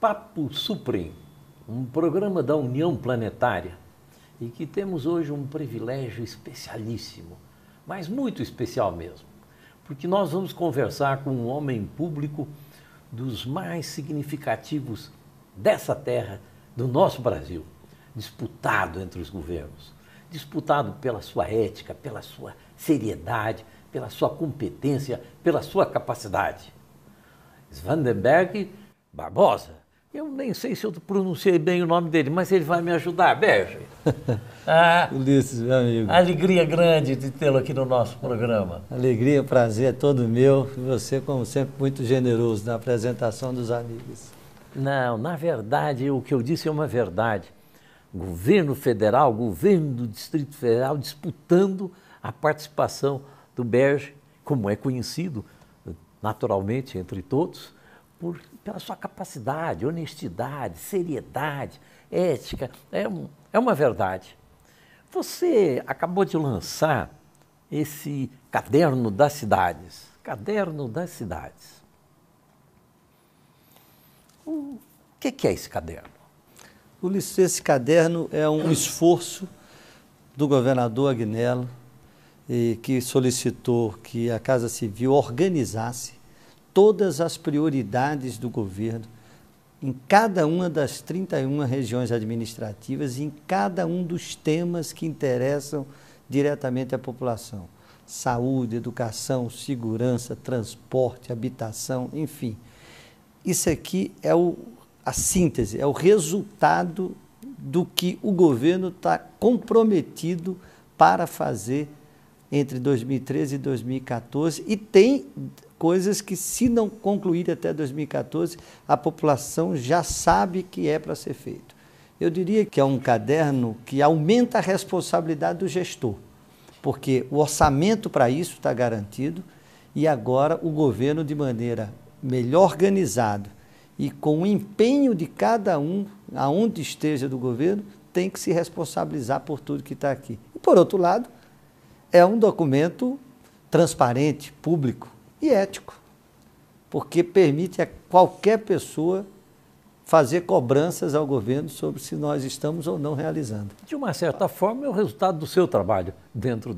Papo Supremo, um programa da União Planetária, e que temos hoje um privilégio especialíssimo, mas muito especial mesmo, porque nós vamos conversar com um homem público dos mais significativos dessa terra, do nosso Brasil, disputado entre os governos, disputado pela sua ética, pela sua seriedade, pela sua competência, pela sua capacidade. Svandenberg Barbosa. Eu nem sei se eu pronunciei bem o nome dele, mas ele vai me ajudar, Berge. Ulisses, meu amigo. Alegria grande de tê-lo aqui no nosso programa. Alegria, prazer é todo meu. E você, como sempre, muito generoso na apresentação dos amigos. Não, na verdade, o que eu disse é uma verdade. Governo federal, governo do Distrito Federal disputando a participação do Berge, como é conhecido naturalmente entre todos, pela sua capacidade, honestidade, seriedade, ética. É uma verdade. Você acabou de lançar esse Caderno das Cidades. Caderno das Cidades. O que é esse caderno? Ulisses, esse caderno é um esforço do governador Agnello, que solicitou que a Casa Civil organizasse todas as prioridades do governo em cada uma das 31 regiões administrativas e em cada um dos temas que interessam diretamente à população. Saúde, educação, segurança, transporte, habitação, enfim. Isso aqui é a síntese, é o resultado do que o governo está comprometido para fazer entre 2013 e 2014, e tem coisas que, se não concluir até 2014, a população já sabe que é para ser feito. Eu diria que é um caderno que aumenta a responsabilidade do gestor, porque o orçamento para isso está garantido e agora o governo, de maneira melhor organizado e com o empenho de cada um, aonde esteja do governo, tem que se responsabilizar por tudo que está aqui. E, por outro lado, é um documento transparente, público e ético, porque permite a qualquer pessoa fazer cobranças ao governo sobre se nós estamos ou não realizando. De uma certa forma, é o resultado do seu trabalho dentro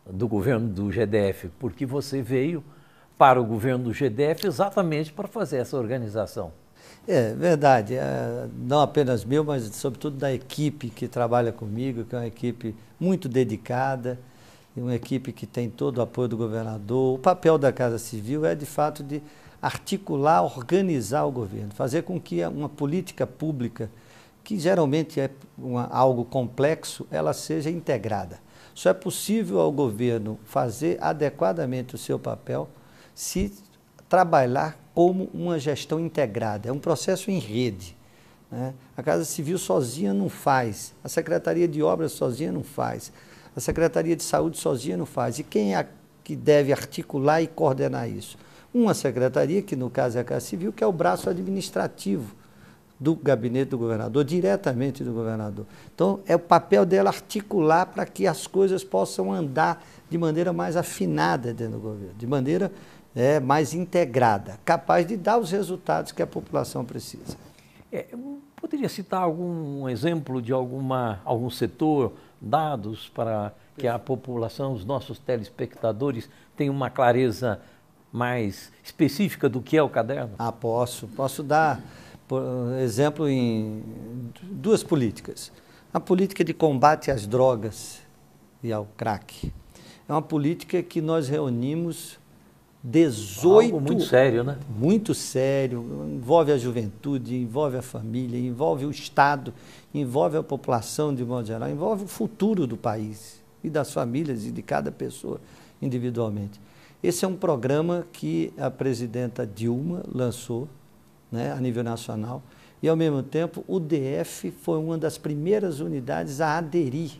do governo do GDF, porque você veio para o governo do GDF exatamente para fazer essa organização. É verdade, não apenas meu, mas sobretudo da equipe que trabalha comigo, que é uma equipe muito dedicada, uma equipe que tem todo o apoio do governador. O papel da Casa Civil é, de fato, de articular, organizar o governo, fazer com que uma política pública, que geralmente é algo complexo, ela seja integrada. Só é possível ao governo fazer adequadamente o seu papel se trabalhar como uma gestão integrada. É um processo em rede, né? A Casa Civil sozinha não faz, a Secretaria de Obras sozinha não faz, a Secretaria de Saúde sozinha não faz. E quem é que deve articular e coordenar isso? Uma secretaria, que no caso é a Casa Civil, que é o braço administrativo do gabinete do governador, diretamente do governador. Então, é o papel dela articular para que as coisas possam andar de maneira mais afinada dentro do governo, de maneira mais integrada, capaz de dar os resultados que a população precisa. Poderia citar algum exemplo de algum setor, dados para que a população, os nossos telespectadores, tenham uma clareza mais específica do que é o caderno? Posso dar, por exemplo, em duas políticas. A política de combate às drogas e ao crack. É uma política que nós reunimos 18... Algo muito sério, né? Muito sério, envolve a juventude, envolve a família, envolve o Estado, envolve a população de modo geral, envolve o futuro do país e das famílias e de cada pessoa individualmente. Esse é um programa que a presidenta Dilma lançou, né, a nível nacional, e ao mesmo tempo o DF foi uma das primeiras unidades a aderir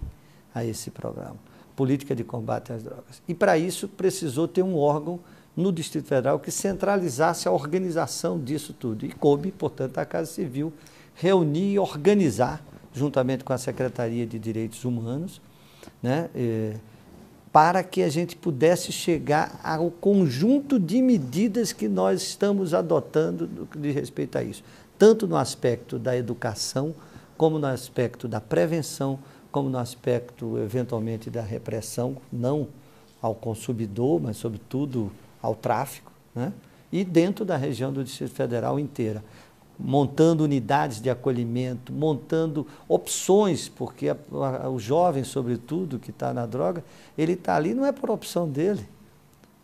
a esse programa, Política de Combate às Drogas. E para isso precisou ter um órgão no Distrito Federal que centralizasse a organização disso tudo. E coube, portanto, a Casa Civil reunir e organizar, juntamente com a Secretaria de Direitos Humanos, né, para que a gente pudesse chegar ao conjunto de medidas que nós estamos adotando no que diz respeito a isso. tanto no aspecto da educação, como no aspecto da prevenção, como no aspecto, eventualmente, da repressão, não ao consumidor, mas, sobretudo, ao tráfico, né? E dentro da região do Distrito Federal inteira, montando unidades de acolhimento, montando opções, porque o jovem, sobretudo, que está na droga, ele está ali não é por opção dele,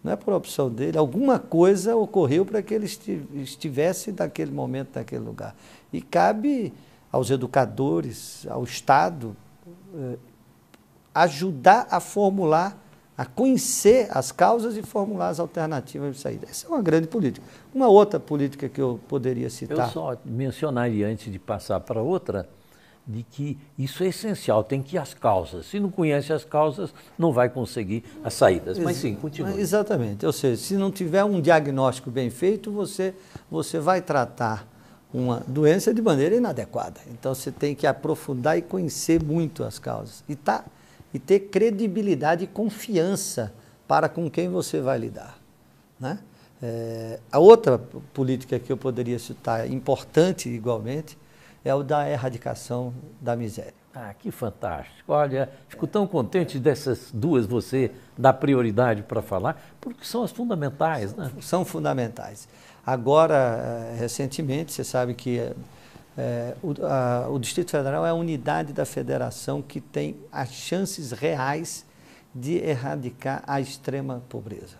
não é por opção dele, alguma coisa ocorreu para que ele estivesse naquele momento, naquele lugar. E cabe aos educadores, ao Estado, ajudar a formular, a conhecer as causas e formular as alternativas de saída. Essa é uma grande política. Uma outra política que eu poderia citar... Eu só mencionaria, antes de passar para outra, de que isso é essencial, tem que ir às causas. Se não conhece as causas, não vai conseguir as saídas. Mas sim, continue. Exatamente. Ou seja, se não tiver um diagnóstico bem feito, você vai tratar uma doença de maneira inadequada. Então, você tem que aprofundar e conhecer muito as causas. E ter credibilidade e confiança para com quem você vai lidar, né? A outra política que eu poderia citar, importante igualmente, é o da erradicação da miséria. Ah, que fantástico. Olha, fico tão contente dessas duas você dar prioridade para falar, porque são as fundamentais, né? São fundamentais. Agora, recentemente, você sabe que o Distrito Federal é a unidade da federação que tem as chances reais de erradicar a extrema pobreza.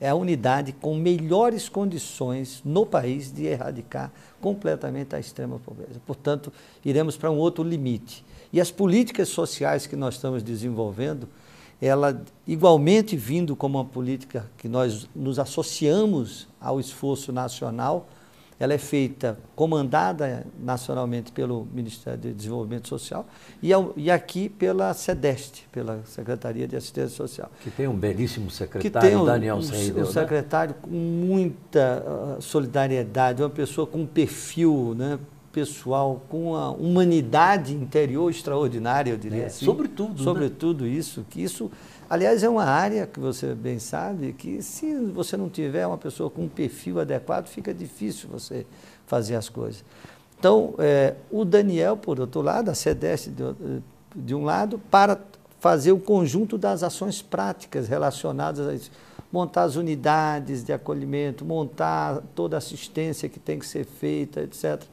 É a unidade com melhores condições no país de erradicar completamente a extrema pobreza. Portanto, iremos para um outro limite. E as políticas sociais que nós estamos desenvolvendo, ela igualmente vindo como uma política que nós nos associamos ao esforço nacional, ela é feita, comandada nacionalmente pelo Ministério do Desenvolvimento Social e aqui pela SEDEST, pela Secretaria de Assistência Social. Que tem um belíssimo secretário, Daniel Seidel, um secretário com muita solidariedade, uma pessoa com um perfil, né, pessoal, com uma humanidade interior extraordinária, eu diria assim. Sobretudo, Sobretudo, né? Isso, aliás, é uma área que você bem sabe que se você não tiver uma pessoa com um perfil adequado, fica difícil você fazer as coisas. Então, o Daniel, por outro lado, a SEDEST de um lado, para fazer o conjunto das ações práticas relacionadas a isso. Montar as unidades de acolhimento, montar toda a assistência que tem que ser feita, etc.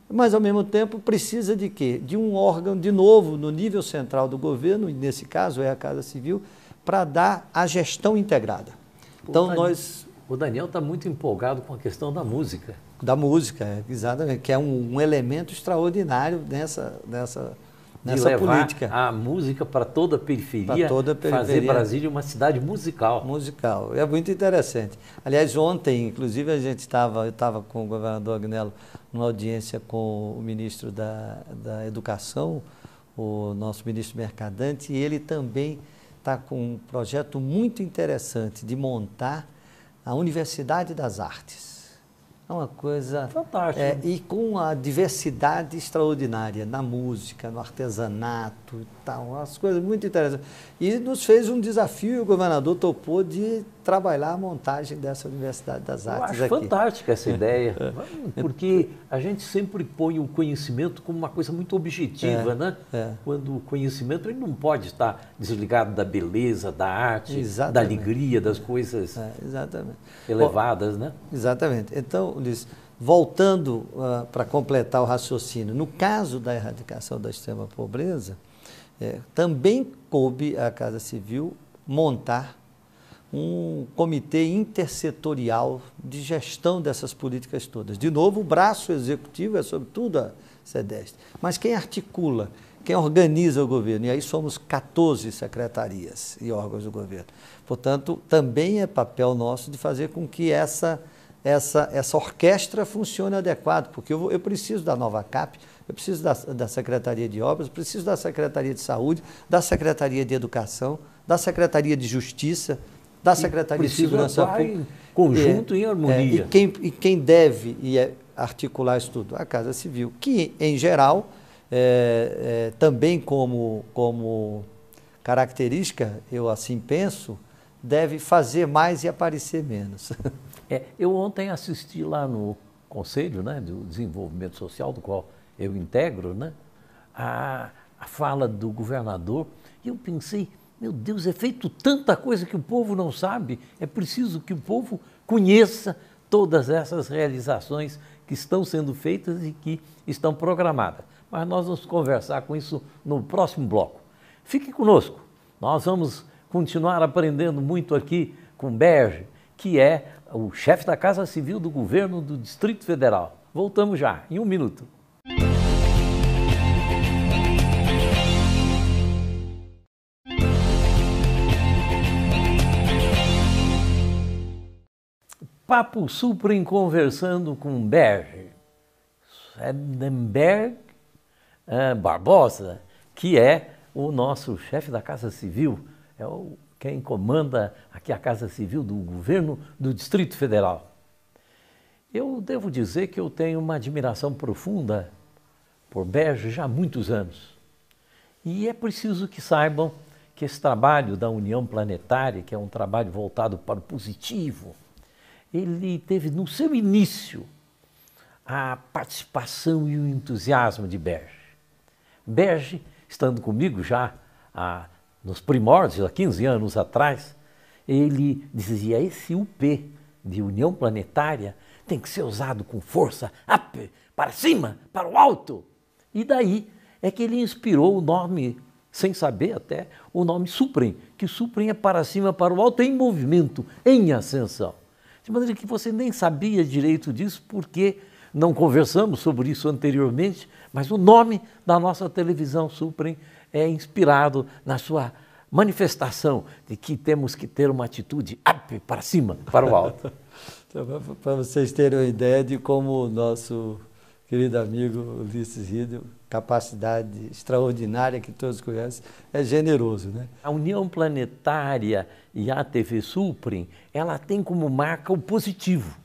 Mas, ao mesmo tempo, precisa de quê? De um órgão, de novo, no nível central do governo, e nesse caso é a Casa Civil, para dar a gestão integrada. Então, O Daniel está muito empolgado com a questão da música. Da música, exatamente, que é um elemento extraordinário nessa política. A música para toda a periferia, fazer Brasília uma cidade musical. Musical, é muito interessante. Aliás, ontem, inclusive, eu estava com o governador Agnello numa audiência com o ministro da Educação, o nosso ministro Mercadante, e ele também está com um projeto muito interessante de montar a Universidade das Artes. É uma coisa fantástica. E com a diversidade extraordinária na música, no artesanato e tal, as coisas muito interessantes. E nos fez um desafio e o governador topou de trabalhar a montagem dessa Universidade das Artes. Eu acho fantástica essa ideia, porque a gente sempre põe o conhecimento como uma coisa muito objetiva, né? Quando o conhecimento ele não pode estar desligado da beleza, da arte, da alegria, das coisas elevadas, né? Exatamente. Então, Ulisses, voltando para completar o raciocínio, no caso da erradicação da extrema pobreza, também coube à Casa Civil montar um comitê intersetorial de gestão dessas políticas todas. De novo, o braço executivo é sobretudo a SEDEST, mas quem articula, quem organiza o governo, e aí somos 14 secretarias e órgãos do governo. Portanto, também é papel nosso de fazer com que essa orquestra funcione adequado, porque eu preciso da nova CAP, eu preciso da Secretaria de Obras, preciso da Secretaria de Saúde, da Secretaria de Educação, da Secretaria de Justiça, da Secretaria de Segurança Pública. Em conjunto, em harmonia. E quem deve articular isso tudo? A Casa Civil, que, em geral, também como característica, eu assim penso, deve fazer mais e aparecer menos. Eu ontem assisti lá no Conselho, né, do Desenvolvimento Social, do qual eu integro, né, a fala do governador, e eu pensei, meu Deus, é feito tanta coisa que o povo não sabe, é preciso que o povo conheça todas essas realizações que estão sendo feitas e que estão programadas. Mas nós vamos conversar com isso no próximo bloco. Fique conosco, nós vamos continuar aprendendo muito aqui com Berge, que é o chefe da Casa Civil do Governo do Distrito Federal. Voltamos já, em 1 minuto. Papo Suprem conversando com Berge Swedenborg Barbosa, que é o nosso chefe da Casa Civil, quem comanda aqui a Casa Civil do Governo do Distrito Federal. Eu devo dizer que eu tenho uma admiração profunda por Berge já há muitos anos. E é preciso que saibam que esse trabalho da União Planetária, que é um trabalho voltado para o positivo, ele teve no seu início a participação e o entusiasmo de Berge. Berge, estando comigo já nos primórdios, há 15 anos atrás, ele dizia, esse UP de União Planetária tem que ser usado com força, up, para cima, para o alto. E daí é que ele inspirou o nome, sem saber até, o nome Suprem, que Suprem é para cima, para o alto, em movimento, em ascensão. De maneira que você nem sabia direito disso, porque não conversamos sobre isso anteriormente, mas o nome da nossa televisão Suprem é inspirado na sua manifestação de que temos que ter uma atitude up, para cima, para o alto. Para vocês terem uma ideia de como o nosso querido amigo Ulisses Riedel, capacidade extraordinária que todos conhecem, é generoso, né? A União Planetária e a TV Suprem, ela tem como marca o positivo.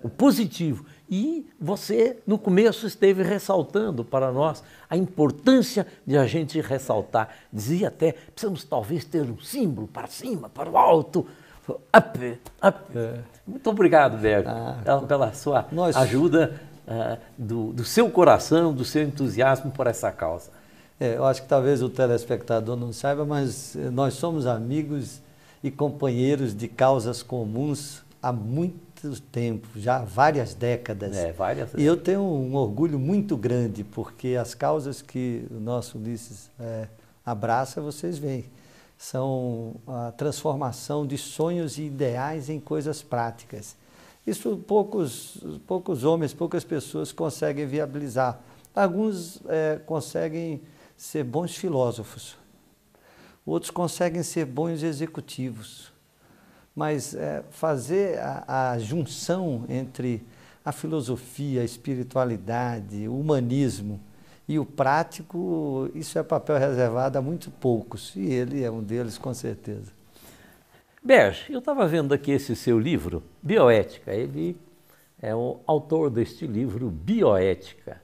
O positivo. E você, no começo, esteve ressaltando para nós a importância de a gente ressaltar. Dizia até, precisamos talvez ter um símbolo para cima, para o alto, up, up. É. Muito obrigado, Berge, pela sua ajuda, do seu coração, do seu entusiasmo por essa causa. Eu acho que talvez o telespectador não saiba, mas nós somos amigos e companheiros de causas comuns há muito tempo, já há várias décadas. E eu tenho um orgulho muito grande, porque as causas que o nosso Ulisses abraça, vocês veem, são a transformação de sonhos e ideais em coisas práticas. Isso poucos homens, poucas pessoas conseguem viabilizar. Alguns conseguem ser bons filósofos, outros conseguem ser bons executivos. Mas fazer a junção entre a filosofia, a espiritualidade, o humanismo e o prático, isso é papel reservado a muito poucos, e ele é um deles, com certeza. Berge, eu estava vendo aqui esse seu livro, Bioética. Ele é o autor deste livro, Bioética.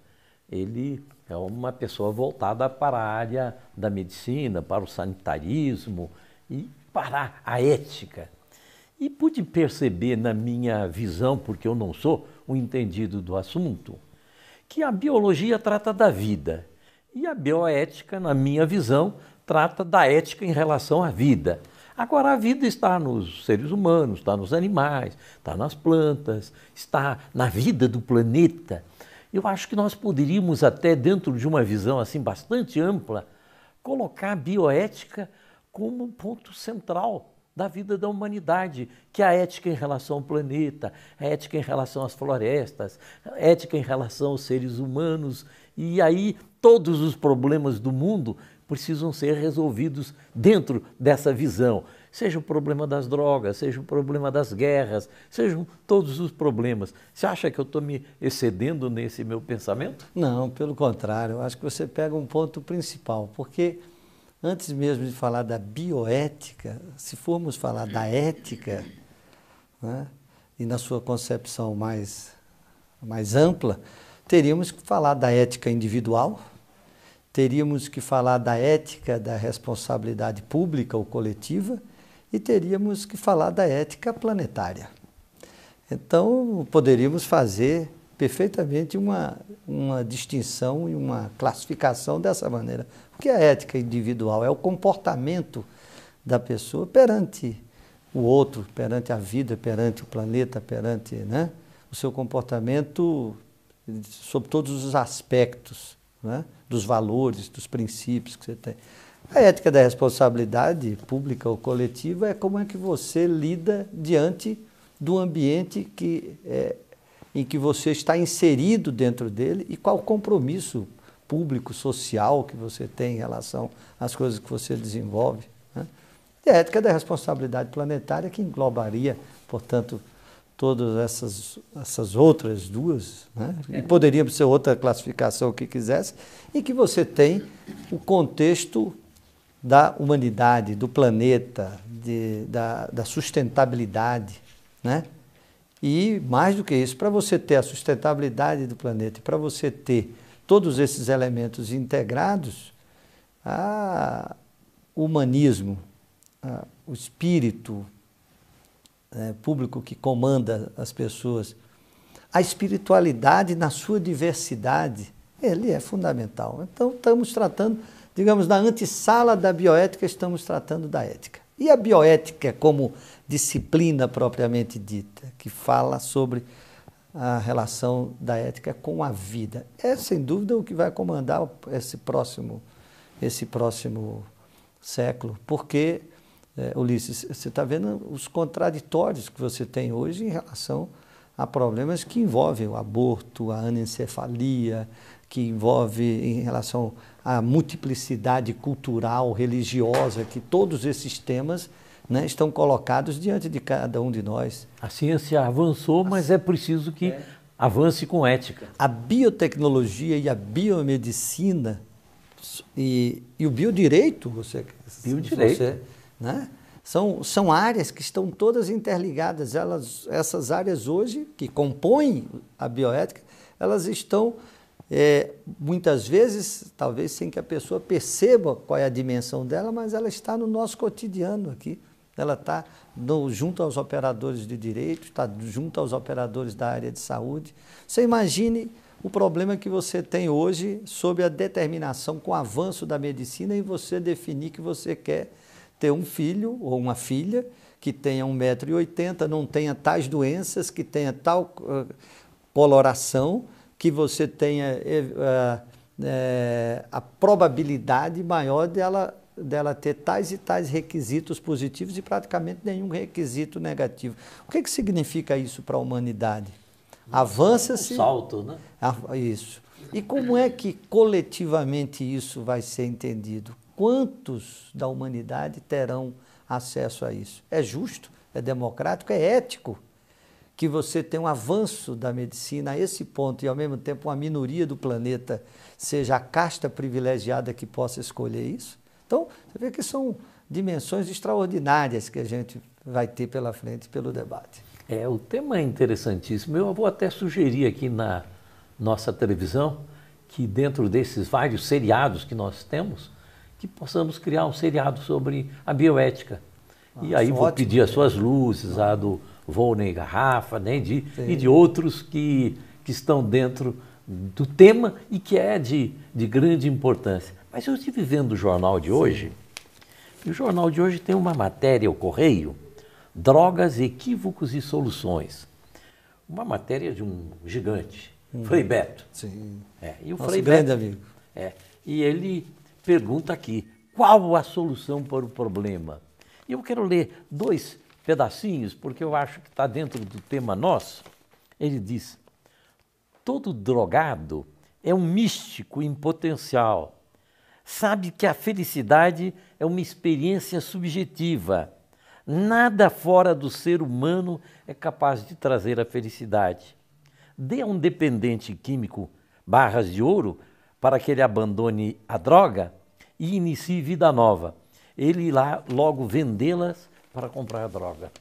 Ele é uma pessoa voltada para a área da medicina, para o sanitarismo e para a ética. E pude perceber na minha visão, porque eu não sou um entendido do assunto, que a biologia trata da vida e a bioética, na minha visão, trata da ética em relação à vida. Agora, a vida está nos seres humanos, está nos animais, está nas plantas, está na vida do planeta. Eu acho que nós poderíamos até, dentro de uma visão assim bastante ampla, colocar a bioética como um ponto central da vida da humanidade, que é a ética em relação ao planeta, a ética em relação às florestas, a ética em relação aos seres humanos. E aí todos os problemas do mundo precisam ser resolvidos dentro dessa visão. Seja o problema das drogas, seja o problema das guerras, sejam todos os problemas. Você acha que eu estou me excedendo nesse meu pensamento? Não, pelo contrário. Eu acho que você pega um ponto principal, porque antes mesmo de falar da bioética, se formos falar da ética, né, e na sua concepção mais ampla, teríamos que falar da ética individual, teríamos que falar da ética da responsabilidade pública ou coletiva e teríamos que falar da ética planetária. Então, poderíamos fazer perfeitamente uma distinção e uma classificação dessa maneira. Porque a ética individual é o comportamento da pessoa perante o outro, perante a vida, perante o planeta, perante, né, o seu comportamento sob todos os aspectos, né, dos valores, dos princípios que você tem. A ética da responsabilidade pública ou coletiva é como é que você lida diante do ambiente em que você está inserido dentro dele e qual o compromisso público, social que você tem em relação às coisas que você desenvolve, né? E a ética da responsabilidade planetária que englobaria, portanto, todas essas outras duas, né? E poderia ser outra classificação que quisesse, e que você tem o contexto da humanidade, do planeta, da sustentabilidade, né? E mais do que isso, para você ter a sustentabilidade do planeta e para você ter todos esses elementos integrados, o humanismo, o espírito público que comanda as pessoas, a espiritualidade na sua diversidade, ele é fundamental. Então, estamos tratando, digamos, na antessala da bioética, estamos tratando da ética. E a bioética como disciplina propriamente dita, que fala sobre a relação da ética com a vida, é sem dúvida o que vai comandar esse próximo século, porque, Ulisses, você está vendo os contraditórios que você tem hoje em relação a problemas que envolvem o aborto, a anencefalia, que envolve em relação à multiplicidade cultural, religiosa, que todos esses temas, né, estão colocados diante de cada um de nós. A ciência avançou, mas é preciso que avance com ética. A biotecnologia e a biomedicina e o biodireito, né, são áreas que estão todas interligadas. Essas áreas hoje, que compõem a bioética, elas estão, muitas vezes, talvez sem que a pessoa perceba qual é a dimensão dela, mas ela está no nosso cotidiano aqui. Ela está junto aos operadores de direito, está junto aos operadores da área de saúde. Você imagine o problema que você tem hoje sobre a determinação com o avanço da medicina e você definir que você quer ter um filho ou uma filha que tenha 1,80 m, não tenha tais doenças, que tenha tal coloração, que você tenha a probabilidade maior dela ter tais e tais requisitos positivos e praticamente nenhum requisito negativo. O que significa isso para a humanidade? Avança-se... Um salto, né? Isso. E como é que coletivamente isso vai ser entendido? Quantos da humanidade terão acesso a isso? É justo? É democrático? É ético? Que você tenha um avanço da medicina a esse ponto e, ao mesmo tempo, uma minoria do planeta seja a casta privilegiada que possa escolher isso? Então, você vê que são dimensões extraordinárias que a gente vai ter pela frente pelo debate. O tema é interessantíssimo. Eu vou até sugerir aqui na nossa televisão que, dentro desses vários seriados que nós temos, que possamos criar um seriado sobre a bioética. E aí vou pedir as suas luzes, a do Volney Garrafa, né, e de outros que estão dentro do tema e que é de grande importância. Mas eu estive vendo o jornal de hoje, e o jornal de hoje tem uma matéria, o Correio, Drogas, Equívocos e Soluções. Uma matéria de um gigante, Frei Beto. Sim. E o Nosso Frei grande Beto, amigo. E ele pergunta aqui, qual a solução para o problema? E eu quero ler 2 pedacinhos, porque eu acho que está dentro do tema nosso. Ele diz, todo drogado é um místico em potencial. Sabe que a felicidade é uma experiência subjetiva. Nada fora do ser humano é capaz de trazer a felicidade. Dê a um dependente químico barras de ouro para que ele abandone a droga e inicie vida nova. Ele irá logo vendê-las para comprar a droga.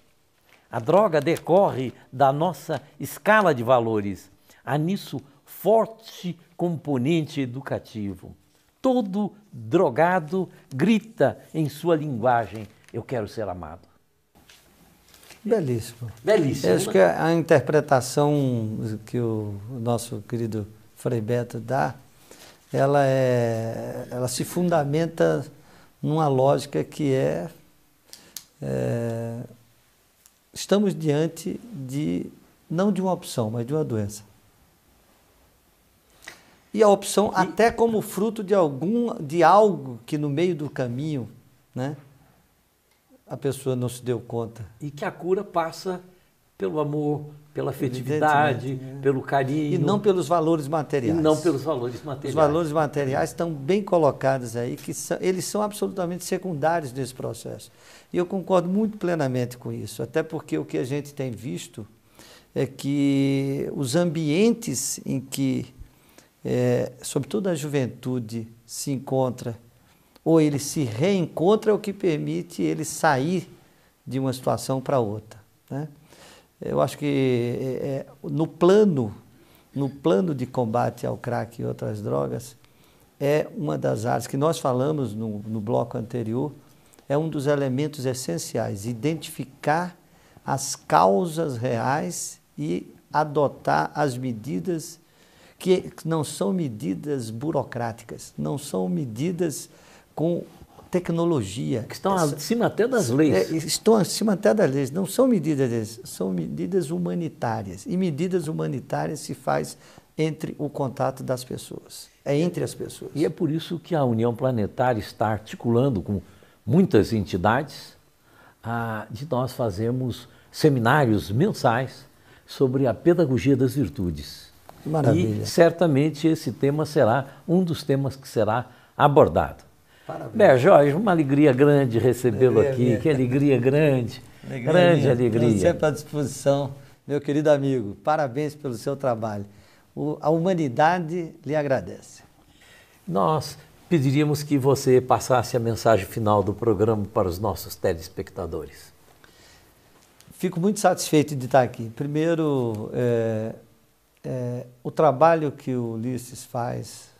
A droga decorre da nossa escala de valores. Há nisso forte componente educativo. Todo drogado grita em sua linguagem, eu quero ser amado. Belíssimo. Belíssimo. Eu acho que a interpretação que o nosso querido Frei Beto dá, ela se fundamenta numa lógica que estamos diante não de uma opção, mas de uma doença. E a opção até como fruto de algo que no meio do caminho, né, a pessoa não se deu conta. E que a cura passa pelo amor, pela afetividade, pelo carinho. E não pelos valores materiais. E não pelos valores materiais. Os valores materiais estão bem colocados aí, eles são absolutamente secundários nesse processo. E eu concordo muito plenamente com isso, até porque o que a gente tem visto é que os ambientes em que, sobretudo a juventude, se encontra, ou ele se reencontra, é o que permite ele sair de uma situação para outra, né? Eu acho que no plano de combate ao crack e outras drogas, é uma das áreas que nós falamos no bloco anterior, é um dos elementos essenciais, identificar as causas reais e adotar as medidas que não são medidas burocráticas, não são medidas com tecnologia. Que estão acima até das leis. Estão acima até das leis. Não são medidas, são medidas humanitárias. E medidas humanitárias se faz entre o contato das pessoas. É entre as pessoas. E é por isso que a União Planetária está articulando com muitas entidades de nós fazermos seminários mensais sobre a pedagogia das virtudes. Que maravilha. E certamente esse tema será um dos temas que será abordado. Parabéns. Jorge, uma alegria grande recebê-lo aqui, que alegria grande, grande alegria. Estou sempre à disposição, meu querido amigo, parabéns pelo seu trabalho. A humanidade lhe agradece. Nós pediríamos que você passasse a mensagem final do programa para os nossos telespectadores. Fico muito satisfeito de estar aqui. Primeiro, o trabalho que o Ulisses faz,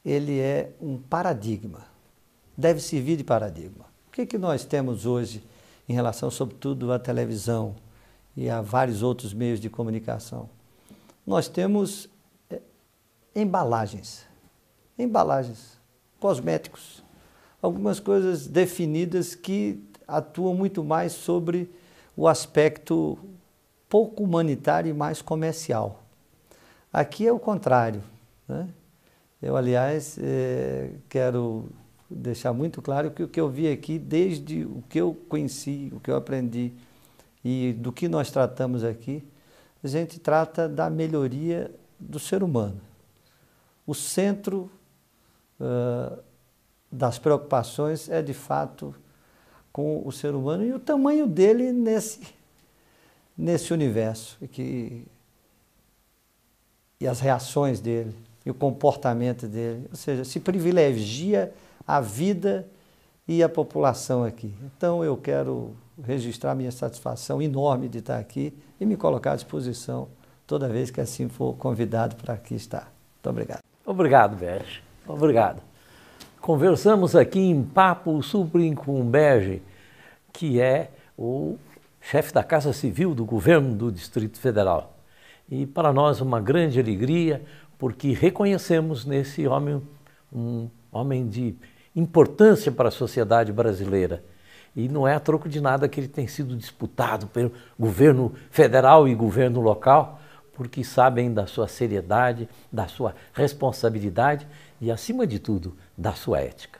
ele é um paradigma, deve servir de paradigma. O que nós temos hoje em relação, sobretudo, à televisão e a vários outros meios de comunicação? Nós temos embalagens, cosméticos, algumas coisas definidas que atuam muito mais sobre o aspecto pouco humanitário e mais comercial. Aqui é o contrário, né? Eu, aliás, quero deixar muito claro que o que eu vi aqui, desde o que eu conheci, o que eu aprendi e do que nós tratamos aqui, a gente trata da melhoria do ser humano. O centro das preocupações é, de fato, com o ser humano e o tamanho dele nesse universo, e as reações dele, e o comportamento dele, ou seja, se privilegia a vida e a população aqui. Então eu quero registrar minha satisfação enorme de estar aqui e me colocar à disposição toda vez que assim for convidado para aqui estar. Muito obrigado. Obrigado, Berge. Obrigado. Conversamos aqui em Papo Suprim com o Berge, que é o chefe da Casa Civil do Governo do Distrito Federal. E para nós uma grande alegria, porque reconhecemos nesse homem um homem de importância para a sociedade brasileira. E não é a troco de nada que ele tem sido disputado pelo governo federal e governo local, porque sabem da sua seriedade, da sua responsabilidade e, acima de tudo, da sua ética.